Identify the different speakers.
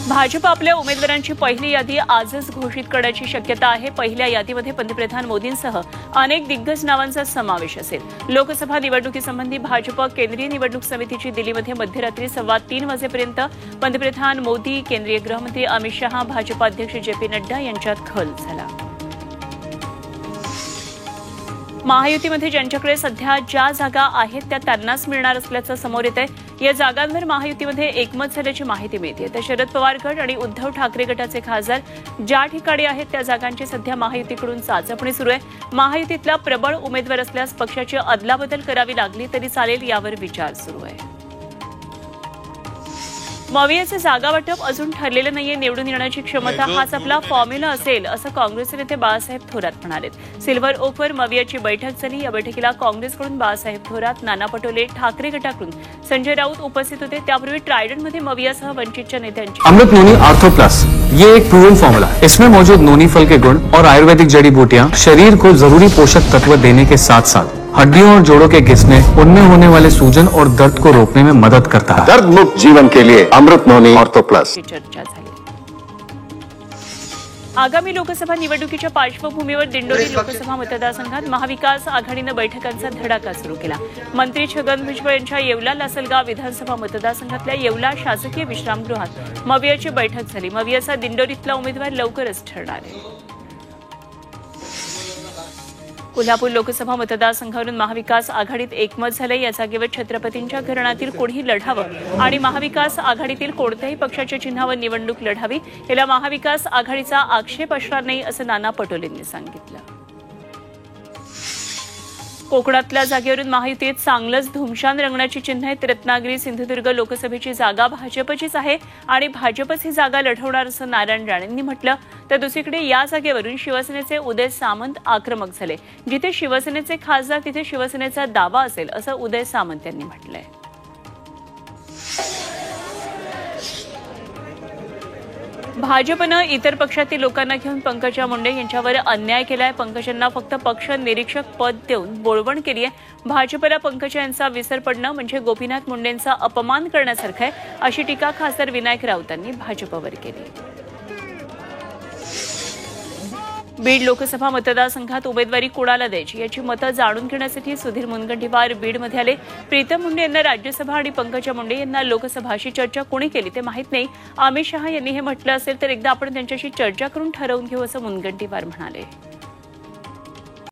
Speaker 1: भाजप आपल्या उमेदवारांची पहिली यादी आजच घोषित करण्याची शक्यता आहे। पहिल्या यादीमध्ये पंतप्रधान मोदींसह अनेक दिग्गज नावांचा समावेश असेल। लोकसभा निवडणुकीसंबंधी भाजप केंद्रीय निवडणूक समितीची दिल्लीमध्ये मध्यरात्री 3:15 वाजेपर्यंत पंतप्रधान मोदी, केंद्रीय गृहमंत्री अमित शहा, भाजप अध्यक्ष जे.पी. नड्डा यांच्यात खल झाला। महायुतीमध्ये ज्यांच्याकडे सध्या ज्या जागा आहेत त्या त्यांनाच मिळणार असल्याचं समोर येत आहे। या जागांवर महायुतीमध्ये एकमत झाल्याची माहिती मिळते। तर शरद पवार गट आणि उद्धव ठाकरे गटाचे खासदार ज्या ठिकाणी आहेत त्या जागांची सध्या महायुतीकडून चाचपणी सुरू आहे। महायुतीतला प्रबळ उमेदवार असल्यास पक्षाची अदलाबदल करावी लागली तरी चालेल, यावर विचार सुरू आहे। मवियाचे जागा वाटप अजून ठरलेलं नाहीये। निवडून येण्याची क्षमता हाच आपला फॉर्म्युला असेल असं काँग्रेसचे नेते बाळासाहेब थोरात म्हणाले। सिल्व्हर ओकवर मवियाची बैठक झाली। या बैठकीला काँग्रेसकडून बाळासाहेब थोरात, नाना पटोले, ठाकरे गटाकडून संजय राऊत उपस्थित होते। त्यापूर्वी ट्रायडंटमध्ये मवियासह वंचितच्या नेत्यांची
Speaker 2: अमृत नोनी आर्थो प्लस, ये एक प्रूवन फॉर्मूला। इसमें मौजूद नोनी फल के गुण और आयुर्वेदिक जड़ी बूटियां शरीर को जरूरी पोषक तत्व देने के साथ साथ हड्डियों और जोड़ों के घिसने, उनमें होने वाले सूजन और दर्द को रोकने में मदद करता है।
Speaker 3: दर्द मुक्त जीवन के लिए अमृत नोनी ऑर्थो प्लस।
Speaker 1: चर्चा झाली। आगामी लोकसभा निवडणुकीच्या पार्श्वभूमीवर दिंडोरी लोकसभा मतदारसंघात महाविकास आघाडीनं बैठकांचा धडाका सुरू केला। मंत्री छगन भुजबळ यांच्या येवला लासलगाव विधानसभा मतदारसंघातल्या येवला शासकीय विश्रामगृहात मवियाची बैठक झाली। मवियाचा दिंडोरीतला उमेदवार लवकरच ठरणार आहे। कोल्हापूर लोकसभा मतदारसंघावरून महाविकास आघाडीत एकमत झाले। या जागेवर छत्रपतींच्या घराण्यातील कोणी लढावं आणि महाविकास आघाडीतील कोणत्याही पक्षाच्या चिन्हावर निवडणूक लढावी, याला महाविकास आघाडीचा आक्षेप असणार नाही असं नाना पटोलेंनी सांगितलं। कोकणातल्या जागेवरून महायुतीत चांगलंच धुमशान रंगण्याची चिन्ह आहेत। रत्नागिरी सिंधुदुर्ग लोकसभेची जागा भाजपचीच आहे आणि भाजपच ही जागा लढवणार असं नारायण राणेंनी म्हटलं। तर दुसरीकडे या जागेवरून शिवसेनेचे उदय सामंत आक्रमक झाले। जिथे शिवसेनेचे खासदार तिथे शिवसेनेचा दावा असेल असं उदय सामंत यांनी म्हटलंय। भाजपनं इतर पक्षातील लोकांना घेऊन पंकजा मुंडे यांच्यावर अन्याय केलाय। पंकजांना फक्त पक्ष निरीक्षक पद देऊन बोळवण केली आहे। भाजपला पंकजा यांचा विसर पडणं म्हणजे गोपीनाथ मुंडेंचा अपमान करण्यासारखं आहे, अशी टीका खासदार विनायक राऊतांनी भाजपवर केली। बीड लोकसभा मतदारसंघात उमेदवारी कोणाला द्यायची याची मतं जाणून घेण्यासाठी सुधीर मुनगंटीवार बीडमध्ये आले। प्रीतम मुंडे यांना राज्यसभा आणि पंकजा मुंडे यांना लोकसभा अशी चर्चा कोणी केली ते माहीत नाही। अमित शहा यांनी हे म्हटलं असेल तर एकदा आपण त्यांच्याशी चर्चा करून ठरवून घेऊ असं मुनगंटीवार म्हणाले।